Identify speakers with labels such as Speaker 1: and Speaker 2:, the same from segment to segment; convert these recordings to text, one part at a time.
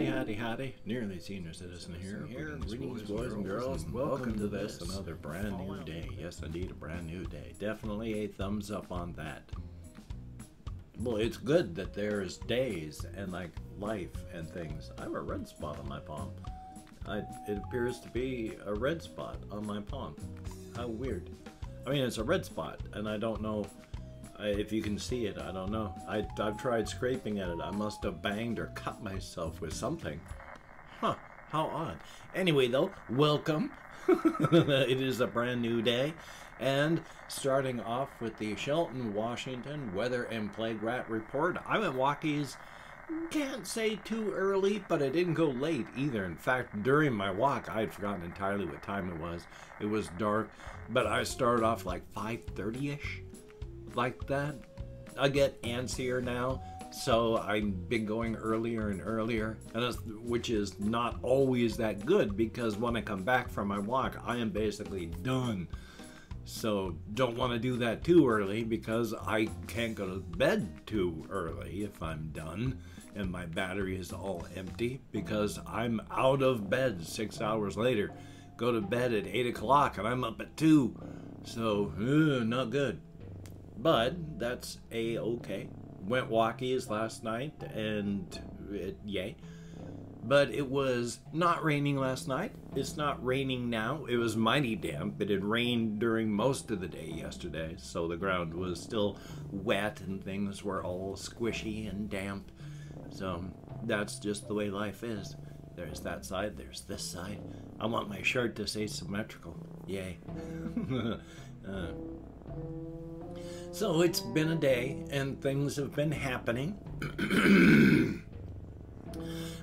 Speaker 1: Howdy, Nearly Senior Citizen here. Greetings, boys and girls, and welcome to this, another brand new day. Yes, indeed, a brand new day. Definitely a thumbs up on that. Well, it's good that there's days and, like, life and things. I have a red spot on my palm. It appears to be a red spot on my palm. How weird. I mean, it's a red spot, and I don't know if you can see it. I don't know. I've tried scraping at it. I must have banged or cut myself with something. Huh, how odd. Anyway, though, welcome. It is a brand new day. And starting off with the Shelton, Washington Weather and Plague Rat Report. I'm at Walkies. Can't say too early, but I didn't go late either. In fact, during my walk, I had forgotten entirely what time it was. It was dark, but I started off like 5:30-ish, like that. I get antsier now, so I've been going earlier and earlier, which is not always that good, because when I come back from my walk, I am basically done. So don't want to do that too early, because I can't go to bed too early if I'm done and my battery is all empty, because I'm out of bed 6 hours later. Go to bed at 8 o'clock and I'm up at 2. So, not good. But that's a-okay. Went walkies last night and yay. But it was not raining last night. It's not raining now. It was mighty damp. It had rained during most of the day yesterday, so the ground was still wet and things were all squishy and damp. So that's just the way life is. There's that side, there's this side. I want my shirt to say symmetrical. Yay. So it's been a day and things have been happening.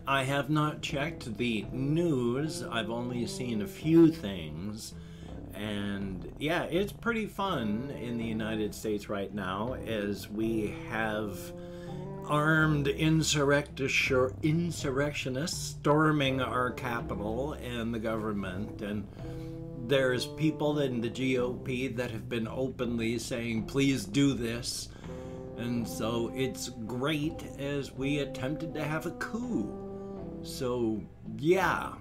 Speaker 1: I have not checked the news. I've only seen a few things. And yeah, it's pretty fun in the United States right now, as we have armed insurrectionists storming our capital and the government. And there's people in the GOP that have been openly saying, please do this. And so it's great, as we attempted to have a coup. So, yeah,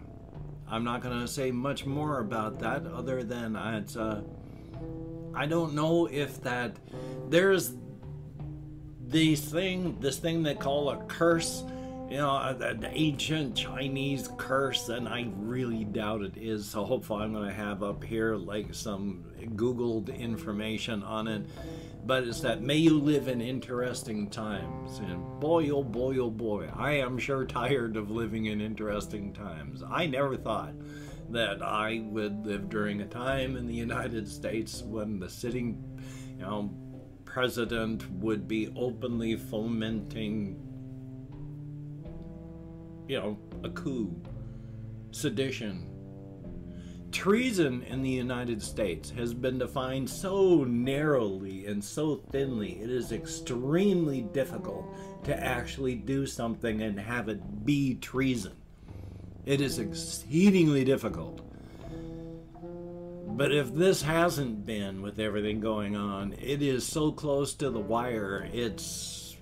Speaker 1: I'm not going to say much more about that, other than it's, I don't know if that, there's this thing they call a curse, you know, the ancient Chinese curse, and I really doubt it is. So hopefully I'm going to have up here like some Googled information on it. But it's that, may you live in interesting times. And boy, oh boy, oh boy, I am sure tired of living in interesting times. I never thought that I would live during a time in the United States when the sitting, president would be openly fomenting, a coup, sedition. Treason in the United States has been defined so narrowly and so thinly, it is extremely difficult to actually do something and have it be treason. It is exceedingly difficult. But if this hasn't been, with everything going on, it is so close to the wire, it's...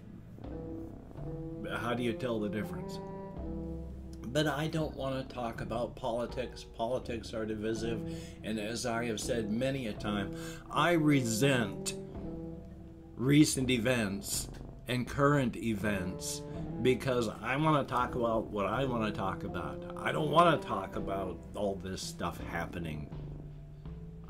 Speaker 1: how do you tell the difference? But I don't want to talk about politics. Politics are divisive, and as I have said many a time, I resent recent events and current events, because I want to talk about what I want to talk about. I don't want to talk about all this stuff happening.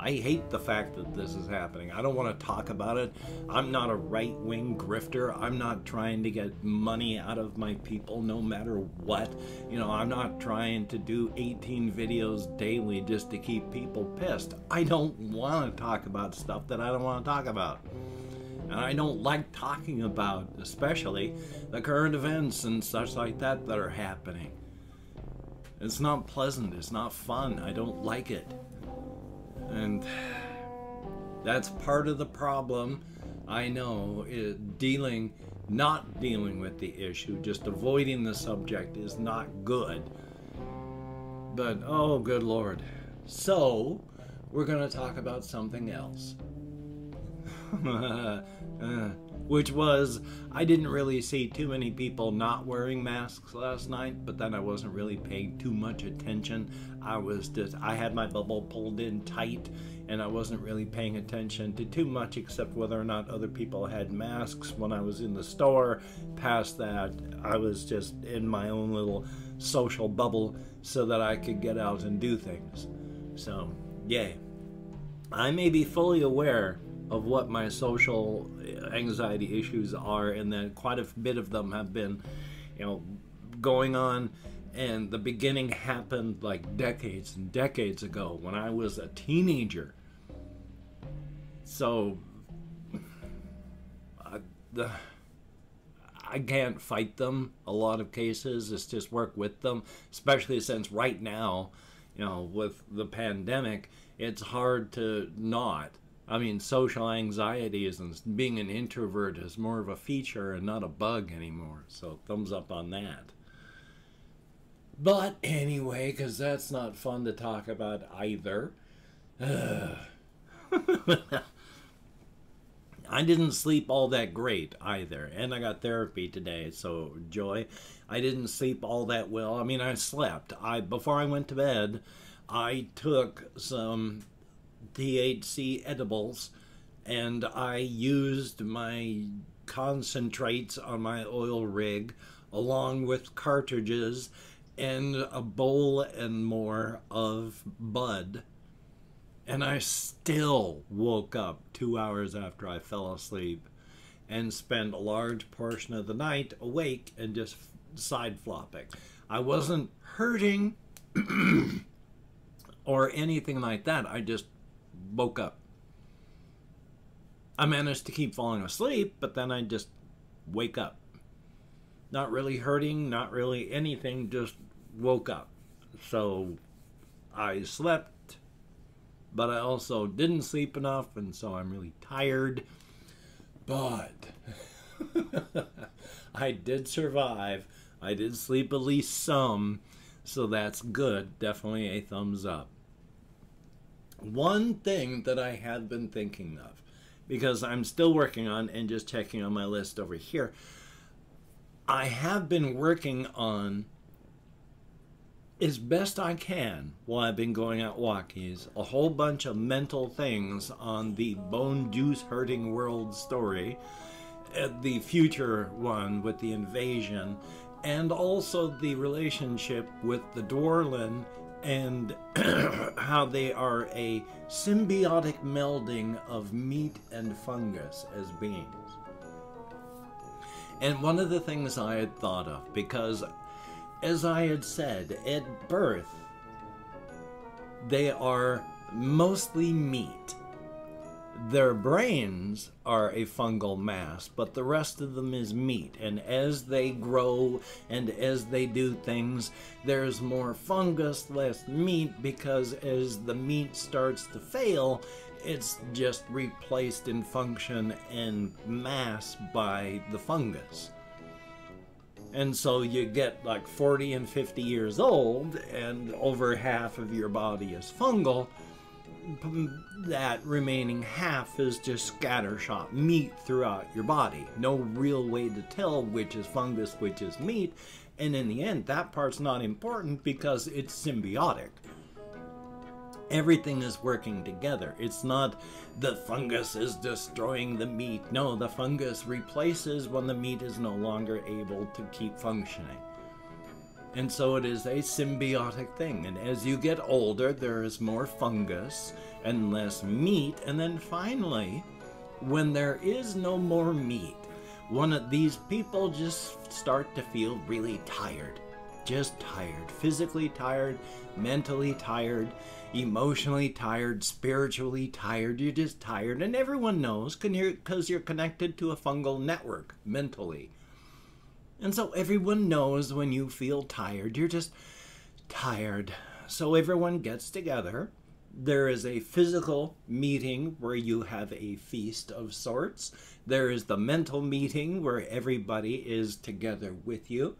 Speaker 1: I hate the fact that this is happening. I don't want to talk about it. I'm not a right-wing grifter. I'm not trying to get money out of my people no matter what. I'm not trying to do 18 videos daily just to keep people pissed. I don't want to talk about stuff that I don't want to talk about. And I don't like talking about, especially, the current events and such like that are happening. It's not pleasant. It's not fun. I don't like it. And that's part of the problem, I know, is not dealing with the issue, just avoiding the subject is not good. But, oh, good Lord. So, we're going to talk about something else. which was, I didn't really see too many people not wearing masks last night, but then I wasn't really paying too much attention. I had my bubble pulled in tight, and I wasn't really paying attention to too much except whether or not other people had masks when I was in the store. Past that, I was just in my own little social bubble so that I could get out and do things. So, yay. I may be fully aware of what my social anxiety issues are, and that quite a bit of them have been, going on, and the beginning happened like decades and decades ago when I was a teenager. So I can't fight them a lot of cases. It's just work with them, especially since right now, with the pandemic, it's hard to not. I mean, social anxiety and being an introvert is more of a feature and not a bug anymore. So thumbs up on that. But anyway, because that's not fun to talk about either. I didn't sleep all that great either. And I got therapy today, so joy. I didn't sleep all that well. I mean, I slept. Before I went to bed, I took some THC edibles, and I used my concentrates on my oil rig along with cartridges and a bowl and more of bud, and I still woke up 2 hours after I fell asleep and spent a large portion of the night awake and just side flopping. I wasn't hurting or anything like that. I just woke up. I managed to keep falling asleep, but then I just wake up. Not really hurting, not really anything, just woke up. So I slept, but I also didn't sleep enough, and so I'm really tired. But I did survive. I did sleep at least some, so that's good. Definitely a thumbs up. One thing that I had been thinking of, because I'm still working on and just checking on my list over here, I have been working on, as best I can while I've been going out walkies, a whole bunch of mental things on the bone juice hurting world story, the future one with the invasion, and also the relationship with the Dwarlen and how they are a symbiotic melding of meat and fungus as beings. And one of the things I had thought of, because as I had said, at birth, they are mostly meat. Their brains are a fungal mass, but the rest of them is meat. And as they grow and as they do things, there's more fungus, less meat, because as the meat starts to fail, it's just replaced in function and mass by the fungus. And so you get like 40 and 50 years old, and over half of your body is fungal. That remaining half is just scattershot meat throughout your body. No real way to tell which is fungus, which is meat. And in the end, that part's not important because it's symbiotic. Everything is working together. It's not the fungus is destroying the meat. No, the fungus replaces when the meat is no longer able to keep functioning. And so it is a symbiotic thing. And as you get older, there is more fungus and less meat. And then finally, when there is no more meat, one of these people just start to feel really tired. Just tired. Physically tired, mentally tired, emotionally tired, spiritually tired. You're just tired. And everyone knows because you're connected to a fungal network mentally. And so everyone knows when you feel tired, you're just tired. So everyone gets together. There is a physical meeting where you have a feast of sorts. There is the mental meeting where everybody is together with you.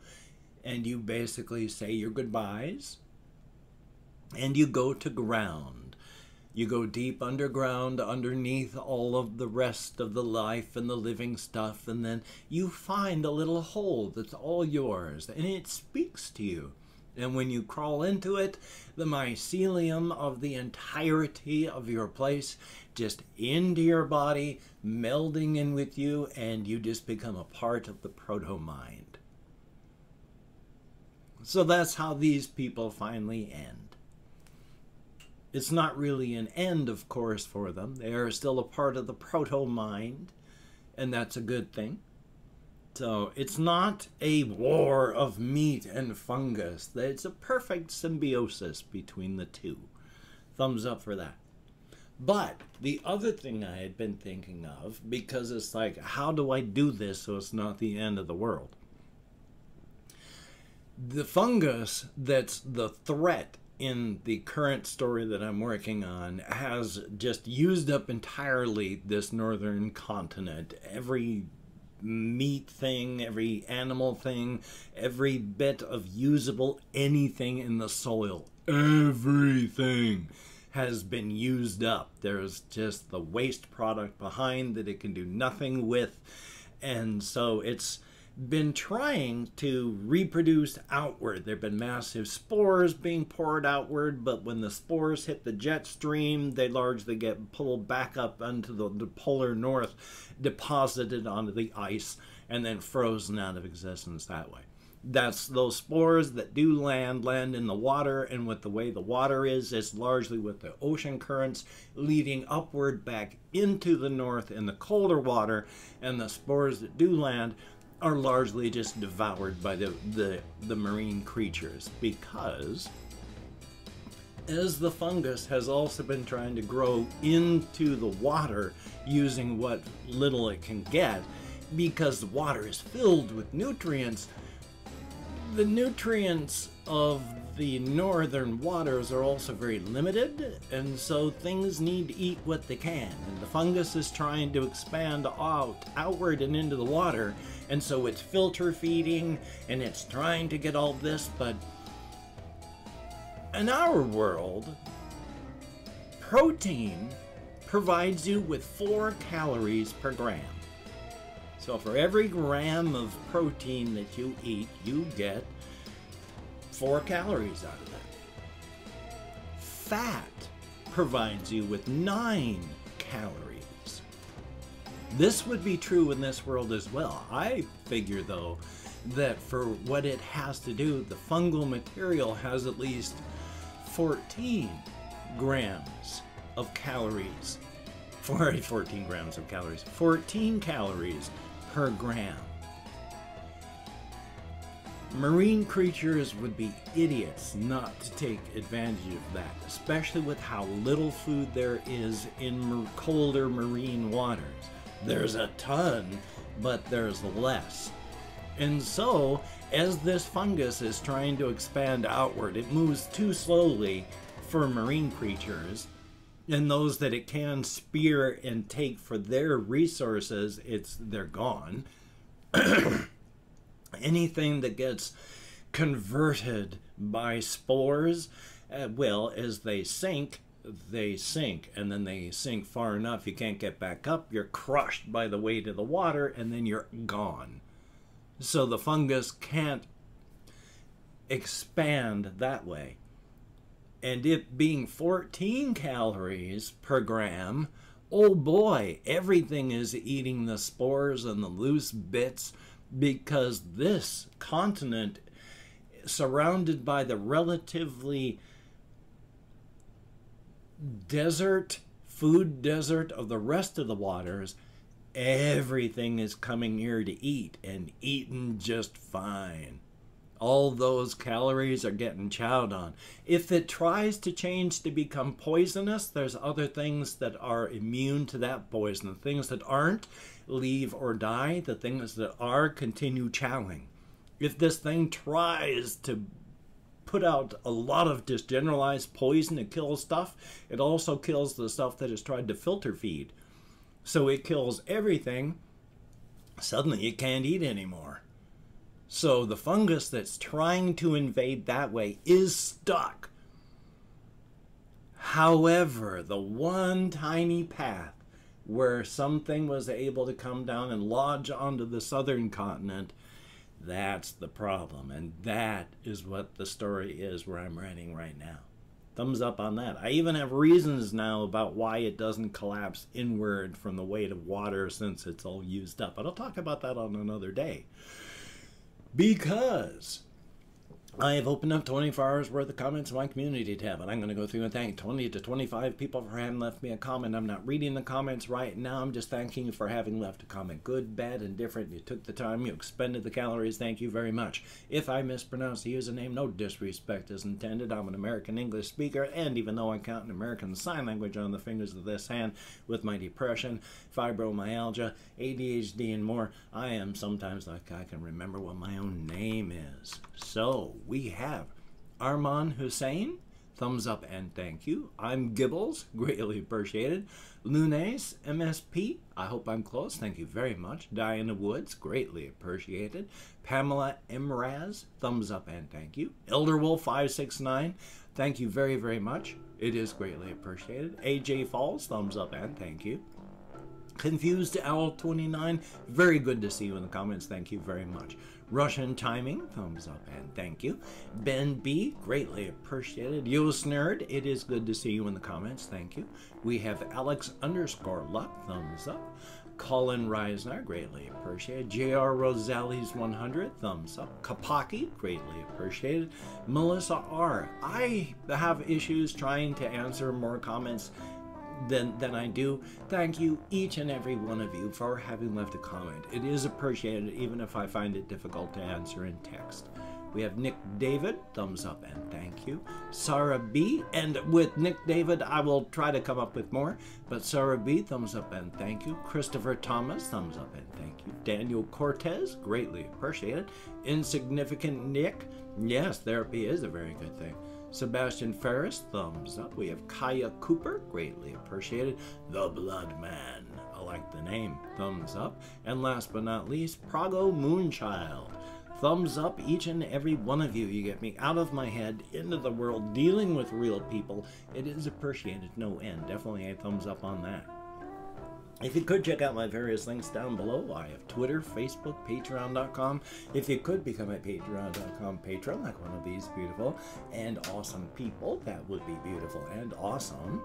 Speaker 1: And you basically say your goodbyes. And you go to ground. You go deep underground, underneath all of the rest of the life and the living stuff, and then you find a little hole that's all yours, and it speaks to you. And when you crawl into it, the mycelium of the entirety of your place just into your body, melding in with you, and you just become a part of the proto-mind. So that's how these people finally end. It's not really an end, of course, for them. They are still a part of the proto-mind, and that's a good thing. So it's not a war of meat and fungus. It's a perfect symbiosis between the two. Thumbs up for that. But the other thing I had been thinking of, because it's like, how do I do this so it's not the end of the world? The fungus that's the threat in the current story that I'm working on has just used up entirely this northern continent. Every meat thing, every animal thing, every bit of usable anything in the soil, everything has been used up. There's just the waste product behind that it can do nothing with. And so it's been trying to reproduce outward. There have been massive spores being poured outward, but when the spores hit the jet stream, they largely get pulled back up onto the polar north, deposited onto the ice, and then frozen out of existence that way. That's those spores that do land in the water, and with the way the water is, it's largely with the ocean currents leading upward back into the north in the colder water, and the spores that do land are largely just devoured by the marine creatures, because as the fungus has also been trying to grow into the water using what little it can get, because the water is filled with nutrients, the nutrients of the northern waters are also very limited, and so things need to eat what they can, and the fungus is trying to expand outward and into the water, and so it's filter feeding and it's trying to get all this. But in our world, protein provides you with 4 calories per gram. So for every gram of protein that you eat, you get 4 calories out of that. Fat provides you with 9 calories. This would be true in this world as well. I figure, though, that for what it has to do, the fungal material has at least 14 grams of calories. 14 grams of calories. 14 calories per gram. Marine creatures would be idiots not to take advantage of that, especially with how little food there is in colder marine waters. There's a ton, but there's less. And so, as this fungus is trying to expand outward, it moves too slowly for marine creatures, and those that it can spear and take for their resources, they're gone. Anything that gets converted by spores, well, as they sink, and then they sink far enough you can't get back up, you're crushed by the weight of the water, and then you're gone. So the fungus can't expand that way. And it being 14 calories per gram, oh boy, everything is eating the spores and the loose bits, because this continent, surrounded by the relatively food desert of the rest of the waters, everything is coming here to eat, and eating just fine. All those calories are getting chowed on. If it tries to change to become poisonous, there's other things that are immune to that poison. The things that aren't leave or die. The things that are continue chowing. If this thing tries to put out a lot of just generalized poison to kill stuff, it also kills the stuff that it's tried to filter feed. So it kills everything. Suddenly it can't eat anymore. So the fungus that's trying to invade that way is stuck. However, the one tiny path where something was able to come down and lodge onto the southern continent, that's the problem. And that is what the story is where I'm writing right now. Thumbs up on that. I even have reasons now about why it doesn't collapse inward from the weight of water since it's all used up. But I'll talk about that on another day. Because I have opened up 24 hours worth of comments in my community tab, and I'm going to go through and thank 20 to 25 people for having left me a comment. I'm not reading the comments right now. I'm just thanking you for having left a comment. Good, bad, and different. You took the time. You expended the calories. Thank you very much. If I mispronounce the username, no disrespect is intended. I'm an American English speaker, and even though I count an American Sign Language on the fingers of this hand with my depression, fibromyalgia, ADHD, and more, I am sometimes like I can remember what my own name is. So, we have Arman Hussein, thumbs up and thank you. I'm Gibbles, greatly appreciated. Lunes, MSP, I hope I'm close, thank you very much. Diana Woods, greatly appreciated. Pamela Mraz, thumbs up and thank you. Elderwolf569, thank you very, very much. It is greatly appreciated. AJ Falls, thumbs up and thank you. Confused Owl 29, very good to see you in the comments, thank you very much. Russian Timing, thumbs up and thank you. Ben B, greatly appreciated. Yost Nerd, it is good to see you in the comments, thank you. We have Alex_Luck, thumbs up. Colin Reisner, greatly appreciated. JR Rosales 100, thumbs up. Kapaki, greatly appreciated. Melissa R, I have issues trying to answer more comments than I do. Thank you, each and every one of you, for having left a comment. It is appreciated, even if I find it difficult to answer in text. We have Nick David, thumbs up and thank you. Sarah B, and with Nick David, I will try to come up with more, but Sarah B, thumbs up and thank you. Christopher Thomas, thumbs up and thank you. Daniel Cortez, greatly appreciated. Insignificant Nick, yes, therapy is a very good thing. Sebastian Ferris, thumbs up. We have Kaya Cooper, greatly appreciated. The Blood Man, I like the name, thumbs up. And last but not least, Prago Moonchild, thumbs up each and every one of you. You get me out of my head, into the world, dealing with real people. It is appreciated, no end. Definitely a thumbs up on that. If you could check out my various links down below, I have Twitter, Facebook, Patreon.com. If you could become a Patreon.com patron, like one of these beautiful and awesome people, that would be beautiful and awesome.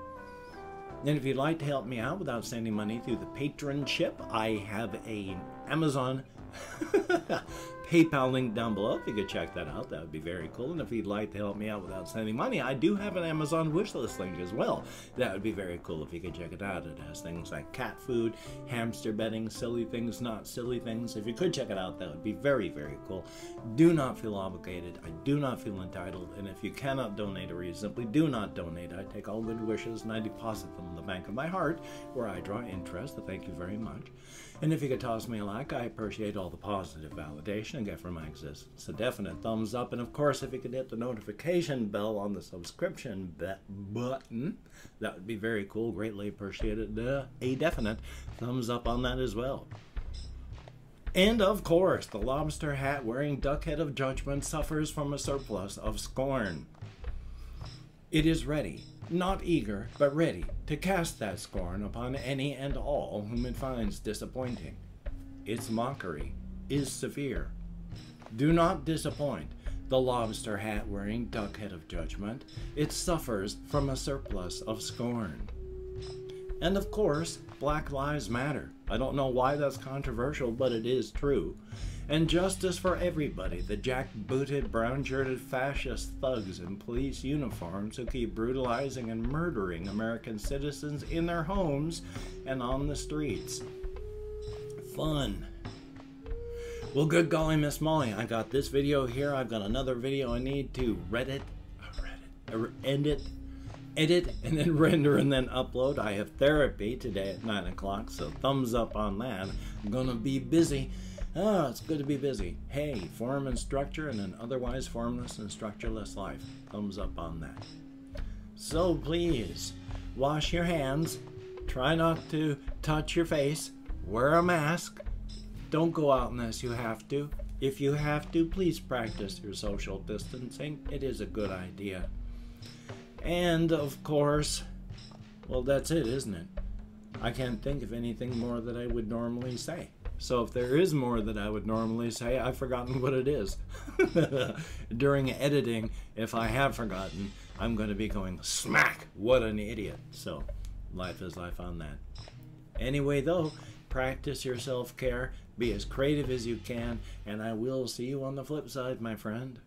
Speaker 1: And if you'd like to help me out without sending money through the patronship, I have an Amazon PayPal link down below. If you could check that out, that would be very cool. And if you'd like to help me out without sending money, I do have an Amazon wishlist link as well. That would be very cool if you could check it out. It has things like cat food, hamster bedding, silly things, not silly things. If you could check it out, that would be very, very cool. Do not feel obligated. I do not feel entitled. And if you cannot donate or you simply do not donate, I take all good wishes and I deposit them in the bank of my heart where I draw interest. So thank you very much. And if you could toss me a like, I appreciate all the positive validation I get from my existence. A definite thumbs up. And of course, if you could hit the notification bell on the subscription button, that would be very cool. Greatly appreciated. A definite thumbs up on that as well. And of course, the lobster hat wearing duck head of judgment suffers from a surplus of scorn. It is ready, not eager, but ready to cast that scorn upon any and all whom it finds disappointing. Its mockery is severe. Do not disappoint the lobster hat wearing duck head of judgment. It suffers from a surplus of scorn. And of course, Black Lives Matter. I don't know why that's controversial, but it is true. And justice for everybody, the jackbooted, brown-shirted fascist thugs in police uniforms who keep brutalizing and murdering American citizens in their homes and on the streets. Fun. Well, good golly, Miss Molly, I got this video here. I've got another video I need to edit, and then render, and then upload. I have therapy today at 9 o'clock, so thumbs up on that. I'm gonna be busy. Oh, it's good to be busy. Hey, form and structure in an otherwise formless and structureless life. Thumbs up on that. So please, wash your hands. Try not to touch your face. Wear a mask. Don't go out unless you have to. If you have to, please practice your social distancing. It is a good idea. And, of course, well, that's it, isn't it? I can't think of anything more that I would normally say. So if there is more that I would normally say, I've forgotten what it is. During editing, if I have forgotten, I'm going to be going, smack, what an idiot. So life is life on that. Anyway, though, practice your self-care, be as creative as you can, and I will see you on the flip side, my friend.